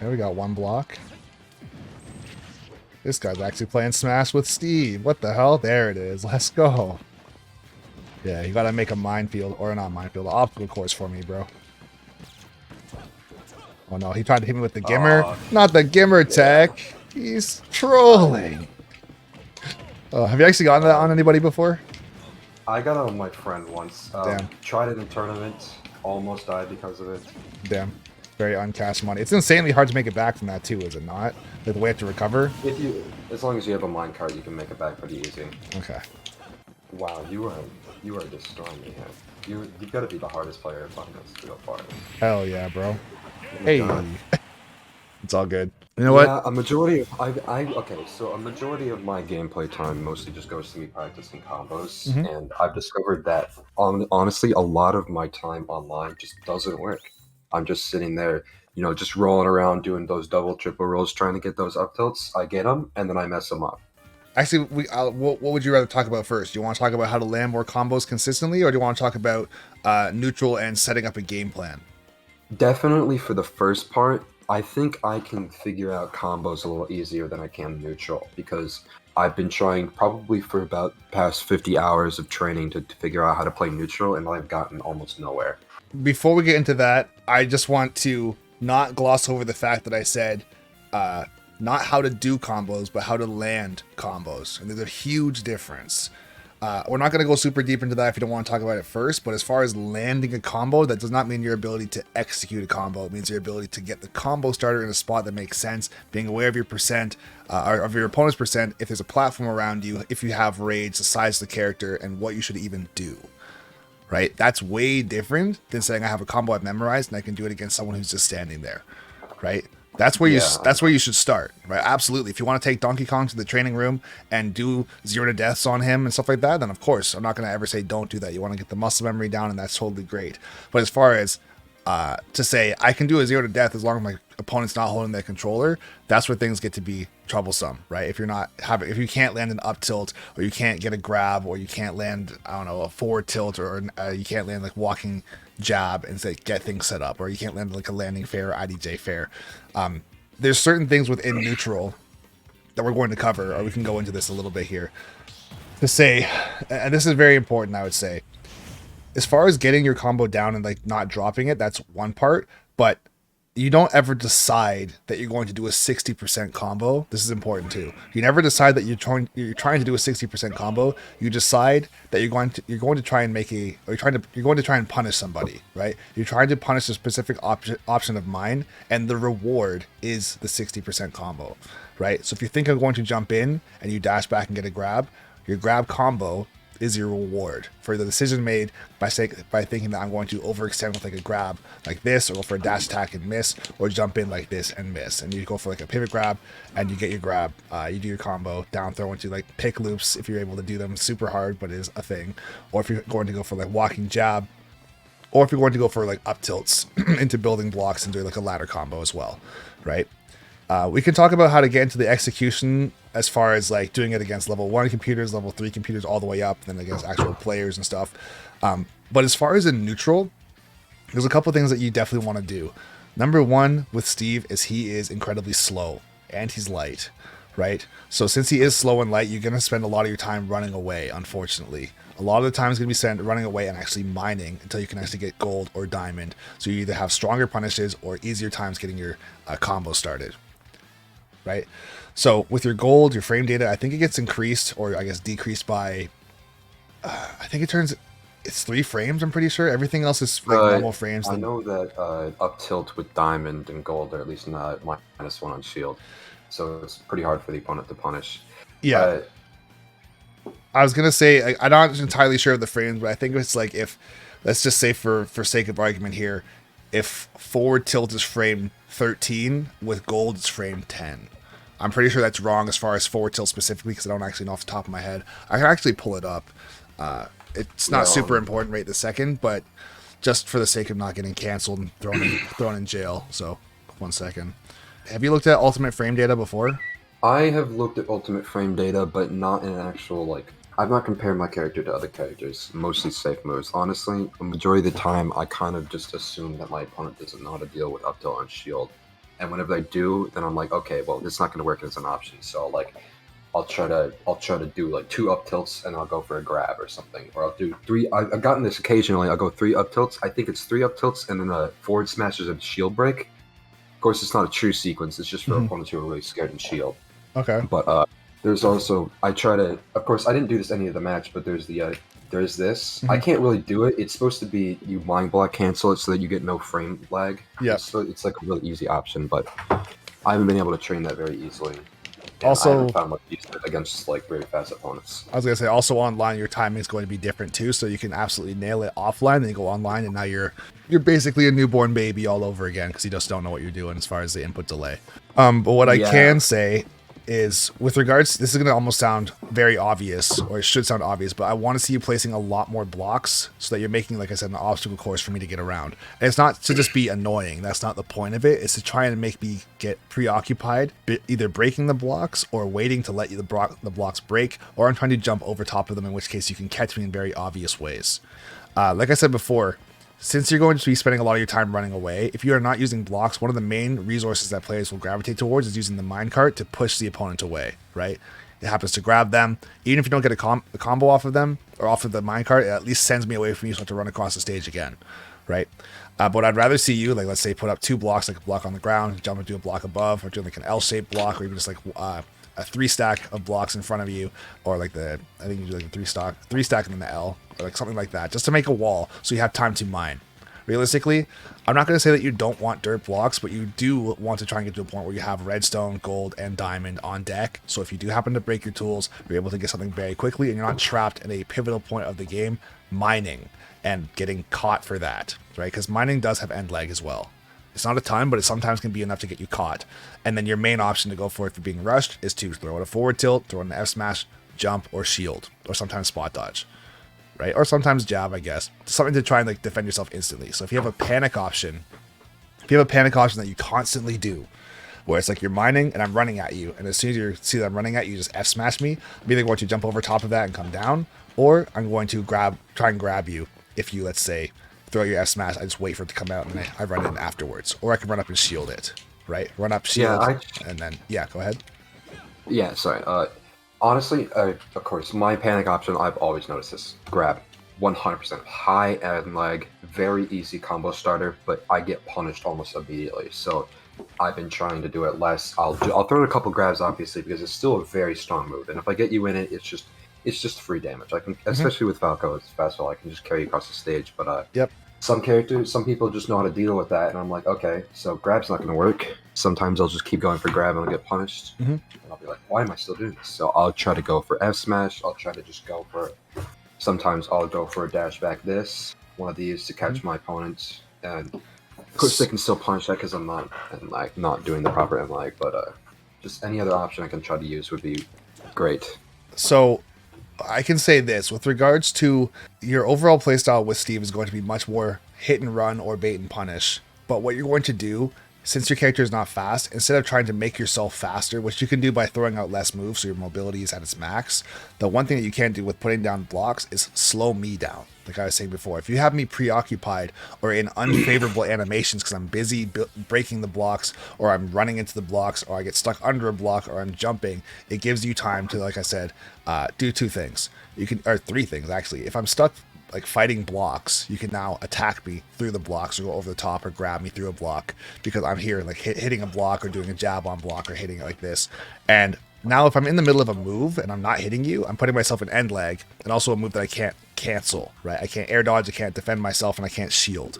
There we got one block. This guy's actually playing Smash with Steve. What the hell? There it is. Let's go. Yeah, you gotta make a minefield, or not minefield, an obstacle course for me, bro. Oh no, he tried to hit me with the Gimmer. Not the Gimmer tech. He's trolling. Oh, have you actually gotten that on anybody before? I got it on my friend once. Damn. Tried it in tournament. Almost died because of it. Damn. Very uncashed money. It's insanely hard to make it back from that too, is it not? Like the way to recover? As long as you have a minecart, you can make it back pretty easy. Okay. Wow, you are destroying me here. You've got to be the hardest player on this to go far. Hell yeah, bro. Oh Hey. It's all good. You know what? A majority of a majority of my gameplay time mostly just goes to me practicing combos, and I've discovered that honestly, a lot of my time online just doesn't work. I'm just sitting there, just rolling around doing those double, triple rolls, trying to get those up tilts. I get them, and then I mess them up. Actually, what would you rather talk about first? Do you want to talk about how to land more combos consistently, or do you want to talk about neutral and setting up a game plan? Definitely for the first part, I think I can figure out combos a little easier than I can neutral, because I've been trying probably for about the past 50 hours of training to figure out how to play neutral, and I've gotten almost nowhere. Before we get into that, I just want to not gloss over the fact that I said not how to do combos, but how to land combos. And there's a huge difference. We're not going to go super deep into that if you don't want to talk about it first, but as far as landing a combo, that does not mean your ability to execute a combo. It means your ability to get the combo starter in a spot that makes sense, being aware of your percent, or of your opponent's percent, if there's a platform around you, if you have rage, the size of the character, and what you should even do. Right? That's way different than saying I have a combo I've memorized and I can do it against someone who's just standing there. Right? That's where you should start, right? Absolutely. If you want to take Donkey Kong to the training room and do 0 to deaths on him and stuff like that, then of course, I'm not going to ever say don't do that. You want to get the muscle memory down, and that's totally great. But as far as to say I can do a 0 to death as long as my opponent's not holding that controller, that's where things get to be troublesome, right? If you can't land an up tilt, or you can't get a grab, or you can't land, I don't know, a forward tilt, or you can't land like walking jab and say get things set up, or you can't land like a landing fair or IDJ fair. There's certain things within neutral that we're going to cover, or we can go into this a little bit here to say, and this is very important, I would say, as far as getting your combo down and like not dropping it, that's one part, but you don't ever decide that you're going to do a 60% combo. This is important too. You never decide that you're trying to do a 60% combo. You decide that you're going to try and you're going to try and punish somebody, right? You're trying to punish a specific option of mine, and the reward is the 60% combo, right? So if you think I'm going to jump in and you dash back and get a grab, your grab combo is your reward for the decision made by thinking that I'm going to overextend with like a grab like this, or go for a dash attack and miss, or jump in like this and miss, and you go for like a pivot grab and you get your grab, you do your combo down throw into like pick loops if you're able to do them super hard, but it is a thing, or if you're going to go for like walking jab, or if you're going to go for like up tilts into building blocks and do like a ladder combo as well, right? We can talk about how to get into the execution as far as like doing it against level 1 computers, level 3 computers, all the way up, then against actual players and stuff. But as far as in neutral, there's a couple things that you definitely want to do. Number one with Steve is he is incredibly slow and he's light, right? So since he is slow and light, you're going to spend a lot of your time running away, unfortunately. A lot of the time is going to be spent running away and actually mining until you can actually get gold or diamond. So you either have stronger punishes or easier times getting your combo started. Right? So with your gold, your frame data, I think it gets increased, or I guess decreased by, I think it's 3 frames, I'm pretty sure. Everything else is like normal frames. I know that up tilt with diamond and gold are at least not -1 on shield. So it's pretty hard for the opponent to punish. Yeah. I was going to say, I'm not entirely sure of the frames, but I think it's like if, let's just say for sake of argument here, if forward tilt is frame 13, with gold it's frame 10. I'm pretty sure that's wrong as far as forward tilt specifically, because I don't actually know off the top of my head. I can actually pull it up. It's not super important right this second, but just for the sake of not getting canceled and thrown in jail. So 1 second. Have you looked at ultimate frame data before? I have looked at ultimate frame data, but not in an actual like. I've not compared my character to other characters, mostly safe moves. Honestly, the majority of the time, I kind of just assume that my opponent doesn't know how to deal with up tilt and shield. And whenever they do, then I'm like, okay, well, it's not going to work as an option. So like, I'll try to do like 2 up tilts and I'll go for a grab or something, or I'll do 3. I've gotten this occasionally. I'll go 3 up tilts. I think it's 3 up tilts and then a forward smash is a shield break. Of course, it's not a true sequence. It's just for opponents who are really scared and shield. Okay. But there's also of course, I didn't do this any of the match, but there's this. I can't really do it. It's supposed to be you mind block cancel it so that you get no frame lag. Yeah. So it's like a really easy option, but I haven't been able to train that very easily. Also, I haven't found much use against like very fast opponents. I was gonna say, also online, your timing is going to be different too, so you can absolutely nail it offline. Then you go online, and now you're basically a newborn baby all over again because you just don't know what you're doing as far as the input delay. But what I can say is, with regards, this is going to almost sound very obvious, or it should sound obvious, but I want to see you placing a lot more blocks so that you're making, like I said, an obstacle course for me to get around. And it's not to just be annoying. That's not the point of it. It's to try and make me get preoccupied, either breaking the blocks or waiting to let the blocks break, or I'm trying to jump over top of them, in which case you can catch me in very obvious ways. Like I said before, since you're going to be spending a lot of your time running away, if you are not using blocks, one of the main resources that players will gravitate towards is using the minecart to push the opponent away, right? It happens to grab them. Even if you don't get a combo off of them or off of the minecart, it at least sends me away from you so I have to run across the stage again, right? But I'd rather see you, like, let's say, put up 2 blocks, like a block on the ground, jump into a block above, or doing like an L-shaped block, or even just like a 3 stack of blocks in front of you, or like I think you do like a 3 stack and then the L, or like something like that, just to make a wall so you have time to mine. Realistically, I'm not going to say that you don't want dirt blocks, but you do want to try and get to a point where you have redstone, gold, and diamond on deck. So if you do happen to break your tools, you're able to get something very quickly, and you're not trapped in a pivotal point of the game mining and getting caught for that, right? Because mining does have end lag as well. It's not a ton, but it sometimes can be enough to get you caught. And then your main option to go for if you're being rushed is to throw it a forward tilt, throw it an F smash, jump, or shield, or sometimes spot dodge. Right? Or sometimes jab, I guess. Something to try and like defend yourself instantly. So if you have a panic option that you constantly do, where it's like you're mining and I'm running at you, and as soon as you see that I'm running at you, you just F smash me, I'm either going to jump over top of that and come down, or I'm going to try and grab you. If you, let's say, throw your F smash, I just wait for it to come out and I run in afterwards. Or I can run up and shield it. Right? Run up, shield, and then go ahead. Yeah, sorry. Honestly, of course, my panic option, I've always noticed this. Grab. 100%. High end lag, very easy combo starter, but I get punished almost immediately. So I've been trying to do it less. I'll throw in a couple grabs, obviously, because it's still a very strong move. And if I get you in it, it's just free damage. I can, especially with Falco, it's fastball, I can just carry you across the stage. But some people just know how to deal with that, and I'm like, okay, so grab's not going to work. Sometimes I'll just keep going for grab and I'll get punished. And I'll be like, why am I still doing this? So I'll try to go for F smash. I'll try to just go for it. Sometimes I'll go for a dash back this, one of these to catch my opponents. And of course they can still punish that because I'm not doing the proper M lag, but just any other option I can try to use would be great. So I can say this, with regards to your overall playstyle with Steve is going to be much more hit and run or bait and punish. But what you're going to do, since your character is not fast, instead of trying to make yourself faster, which you can do by throwing out less moves so your mobility is at its max, the one thing that you can do with putting down blocks is slow me down. Like I was saying before, if you have me preoccupied or in unfavorable animations because I'm busy breaking the blocks, or I'm running into the blocks, or I get stuck under a block, or I'm jumping, it gives you time to, like I said, do 2 things. Or 3 things actually. If I'm stuck like fighting blocks, you can now attack me through the blocks, or go over the top, or grab me through a block, because I'm here like hitting a block, or doing a jab on block, or hitting it like this. And now if I'm in the middle of a move and I'm not hitting you, I'm putting myself in end lag, and also a move that I can't cancel, right? I can't air dodge, I can't defend myself, and I can't shield,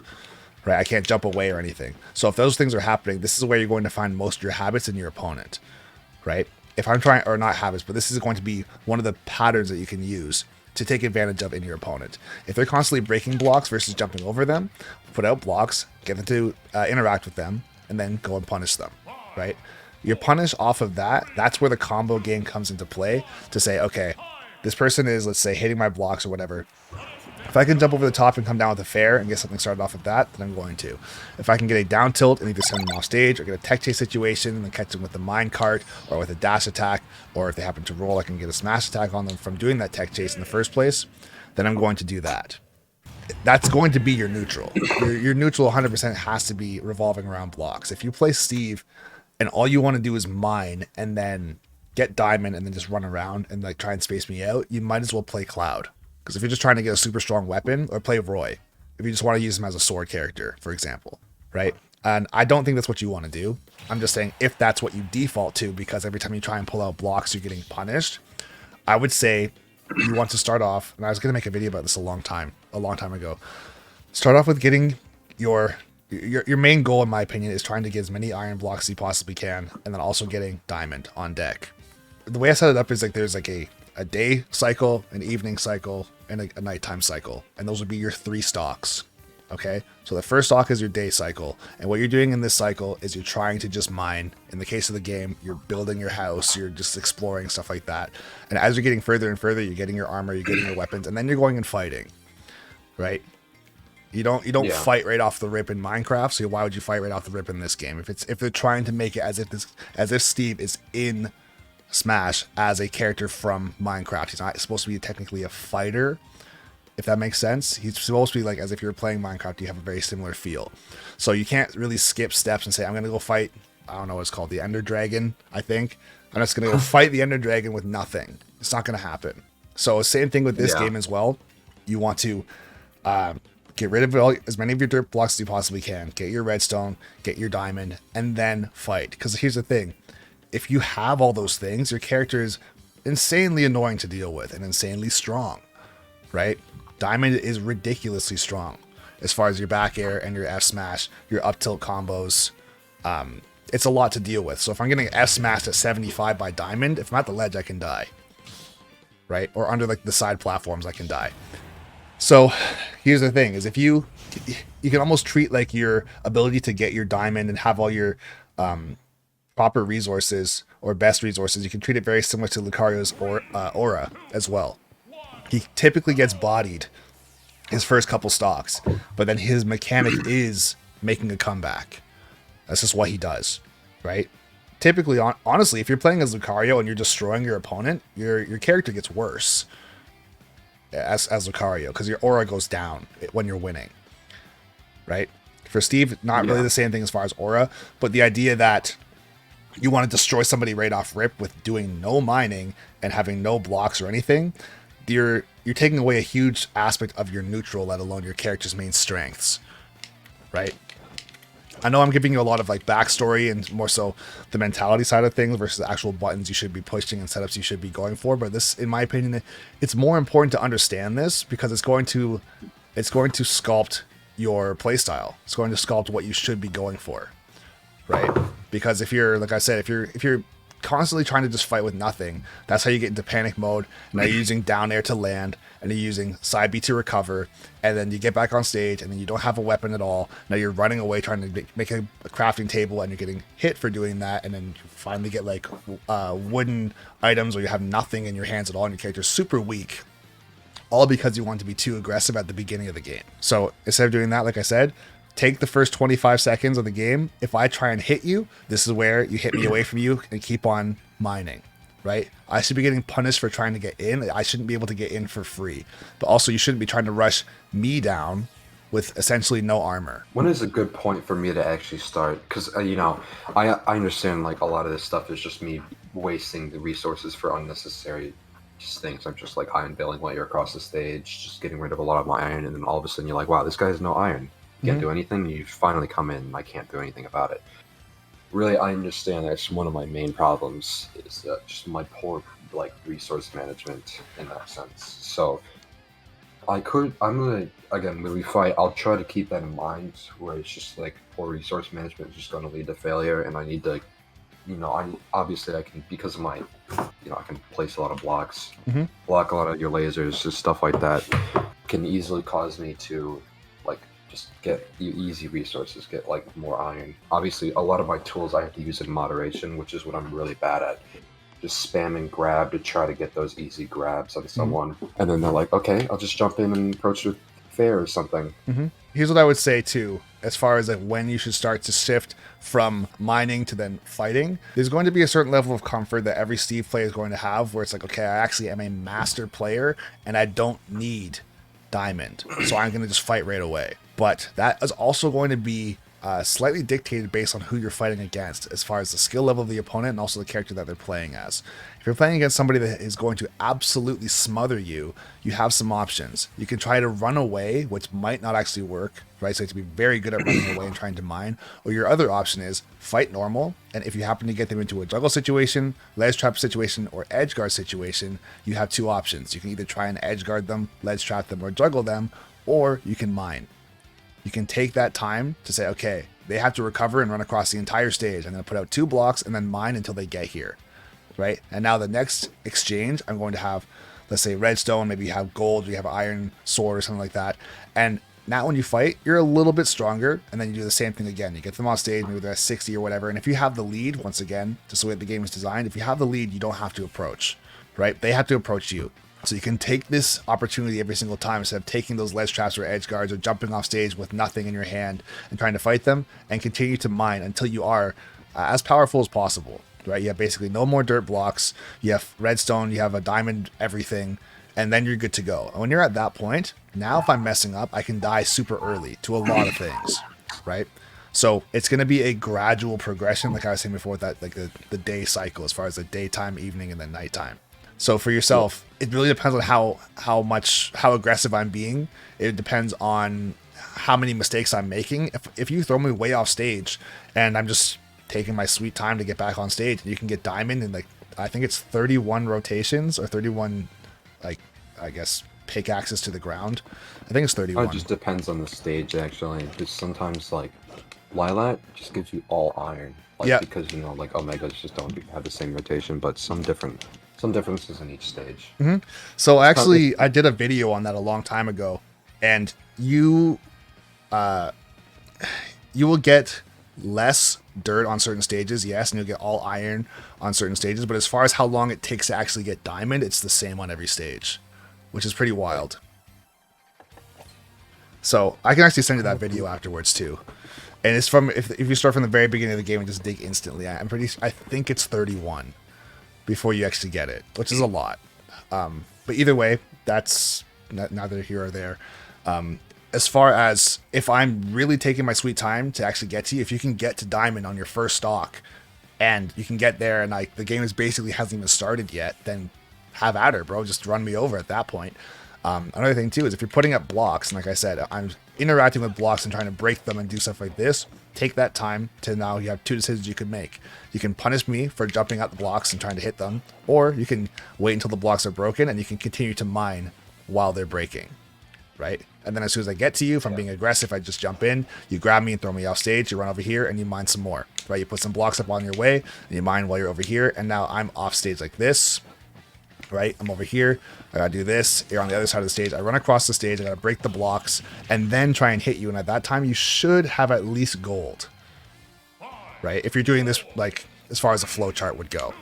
right? I can't jump away or anything. So if those things are happening, this is where you're going to find most of your habits in your opponent, right? If I'm trying, or not habits, but this is going to be one of the patterns that you can use to take advantage of in your opponent. If they're constantly breaking blocks versus jumping over them, put out blocks, get them to interact with them, and then go and punish them, right? Your punish off of that, that's where the combo game comes into play, to say, okay, this person is, let's say, hitting my blocks or whatever. If I can jump over the top and come down with a fair and get something started off with that, then I'm going to. If I can get a down tilt and either send them off stage, or get a tech chase situation and then catch them with the mine cart, or with a dash attack, or if they happen to roll, I can get a smash attack on them from doing that tech chase in the first place, then I'm going to do that. that's going to be your neutral. Your neutral 100% has to be revolving around blocks. If you play Steve and all you want to do is mine and then get diamond and then just run around and like try and space me out, you might as well play Cloud. Because if you're just trying to get a super strong weapon, or play Roy, if you just want to use him as a sword character, for example, right? And I don't think that's what you want to do. I'm just saying if that's what you default to, because every time you try and pull out blocks, you're getting punished, I would say you want to start off, and I was going to make a video about this a long time ago. Start off with getting your main goal, in my opinion, is trying to get as many iron blocks as you possibly can, and then also getting diamond on deck. The way I set it up is like there's like a day cycle, an evening cycle, and a nighttime cycle, and those would be your 3 stocks. Okay, so the first stock is your day cycle, and what you're doing in this cycle is you're trying to just mine. In the case of the game, you're building your house, you're just exploring, stuff like that. And as you're getting further and further, you're getting your armor, you're getting your weapons, and then you're going and fighting, right? You don't fight right off the rip in Minecraft, so why would you fight right off the rip in this game? If they're trying to make it as if Steve is in Smash as a character from Minecraft, he's not supposed to be technically a fighter. If that makes sense, he's supposed to be like as if you're playing Minecraft, you have a very similar feel. So you can't really skip steps and say, I'm going to go fight, I don't know what it's called, the Ender Dragon, I think. I'm just going to go fight the Ender Dragon with nothing. It's not going to happen. So same thing with this game as well. You want to get rid of as many of your dirt blocks as you possibly can. Get your redstone, get your diamond, and then fight. Because here's the thing. If you have all those things, your character is insanely annoying to deal with and insanely strong, right? Diamond is ridiculously strong as far as your back air and your F smash, your up tilt combos. It's a lot to deal with. So if I'm getting F smashed at 75 by diamond, if I'm at the ledge, I can die, right? Or under like the side platforms, I can die. So here's the thing: is if you can almost treat like your ability to get your diamond and have all your proper resources or best resources, you can treat it very similar to Lucario's aura as well. He typically gets bodied his first couple stocks, but then his mechanic is making a comeback. That's just what he does, right? Typically, honestly, if you're playing as Lucario and you're destroying your opponent, your character gets worse as Lucario, because your aura goes down when you're winning, right? For Steve, not really the same thing as far as aura, but the idea that you want to destroy somebody right off rip with doing no mining and having no blocks or anything, you're taking away a huge aspect of your neutral, let alone your character's main strengths, right? I know I'm giving you a lot of like backstory and more so the mentality side of things versus the actual buttons you should be pushing and setups you should be going for, but this, in my opinion, it's more important to understand this because it's going to sculpt your playstyle. It's going to sculpt what you should be going for, right? Because if you're, like I said, if you're constantly trying to just fight with nothing, that's how you get into panic mode. Now you're using down air to land, and you're using side B to recover, and then you get back on stage, and then you don't have a weapon at all. Now you're running away trying to make a crafting table, and you're getting hit for doing that, and then you finally get like wooden items, or you have nothing in your hands at all, and your character's super weak, all because you want to be too aggressive at the beginning of the game. So instead of doing that, like I said, take the first 25 seconds of the game. If I try and hit you, this is where you hit me away from you and keep on mining, right? I should be getting punished for trying to get in. I shouldn't be able to get in for free. But also, you shouldn't be trying to rush me down with essentially no armor. When is a good point for me to actually start? Because, I understand like a lot of this stuff is just me wasting the resources for unnecessary just things. I'm just like iron bailing while you're across the stage, just getting rid of a lot of my iron, and then all of a sudden you're like, wow, this guy has no iron. Can't do anything. You finally come in and I can't do anything about it. Really, I understand that's one of my main problems is just my poor like resource management in that sense. So I'm gonna, again, when we fight, I'll try to keep that in mind where it's just like poor resource management is just going to lead to failure, and I need to, I can, because of my, I can place a lot of blocks, block a lot of your lasers, just stuff like that can easily cause me to like just get easy resources, get like more iron. Obviously, a lot of my tools I have to use in moderation, which is what I'm really bad at. Just spamming grab to try to get those easy grabs on someone. And then they're like, okay, I'll just jump in and approach with fair or something. Here's what I would say too, as far as like when you should start to shift from mining to then fighting. There's going to be a certain level of comfort that every Steve player is going to have where it's like, okay, I actually am a master player and I don't need diamond, so I'm going to just fight right away. But that is also going to be slightly dictated based on who you're fighting against, as far as the skill level of the opponent and also the character that they're playing as. If you're playing against somebody that is going to absolutely smother you, you have some options. You can try to run away, which might not actually work, right? So you have to be very good at running away and trying to mine. Or your other option is fight normal, and if you happen to get them into a juggle situation, ledge trap situation, or edge guard situation, you have two options. You can either try and edge guard them, ledge trap them, or juggle them, or you can mine. You can take that time to say, okay, they have to recover and run across the entire stage. I'm going to put out 2 blocks and then mine until they get here, right? And now the next exchange, I'm going to have, let's say, redstone, maybe you have gold, you have an iron sword or something like that. And now when you fight, you're a little bit stronger, and then you do the same thing again. You get them off stage, maybe they're at 60 or whatever, and if you have the lead, once again, just the way the game is designed, if you have the lead, you don't have to approach, right? They have to approach you. So you can take this opportunity every single time instead of taking those ledge traps or edge guards or jumping off stage with nothing in your hand and trying to fight them, and continue to mine until you are as powerful as possible, right? You have basically no more dirt blocks, you have redstone, you have a diamond, everything, and then you're good to go. And when you're at that point, now if I'm messing up, I can die super early to a lot of things, right? So it's going to be a gradual progression, like I was saying before, with that, like the day cycle, as far as the daytime, evening, and then nighttime. So for yourself, it really depends on how aggressive I'm being. It depends on how many mistakes I'm making. If you throw me way off stage and I'm just taking my sweet time to get back on stage, and you can get diamond in, like, I think it's 31 rotations or 31, like, I guess, pickaxes to the ground. I think it's 31. It just depends on the stage, actually. Because sometimes, like, Lilat just gives you all iron. Like, yeah. Because, you know, like, Omegas just don't have the same rotation, but some differences in each stage. Mm-hmm. So actually, I did a video on that a long time ago, and you will get less dirt on certain stages, yes, and you'll get all iron on certain stages, but as far as how long it takes to actually get diamond, it's the same on every stage, which is pretty wild. So I can actually send you that video afterwards too. And it's from, if you start from the very beginning of the game and just dig instantly, I think it's 31 before you actually get it, which is a lot. But either way, that's neither here or there. As far as if I'm really taking my sweet time to actually get to you, if you can get to diamond on your first stock and you can get there and like the game is basically hasn't even started yet, then have at her, bro. Just run me over at that point. Another thing too is if you're putting up blocks, and like I said, I'm interacting with blocks and trying to break them and do stuff like this, take that time to, now you have 2 decisions you could make. You can punish me for jumping at the blocks and trying to hit them, or you can wait until the blocks are broken and you can continue to mine while they're breaking, right? And then as soon as I get to you, if I'm being aggressive, I just jump in, you grab me and throw me off stage, you run over here and you mine some more, right? You put some blocks up on your way and you mine while you're over here, and now I'm off stage like this, right? I'm over here, I gotta do this, you're on the other side of the stage, I run across the stage, I gotta break the blocks and then try and hit you, and at that time you should have at least gold, right? If you're doing this like as far as a flow chart would go.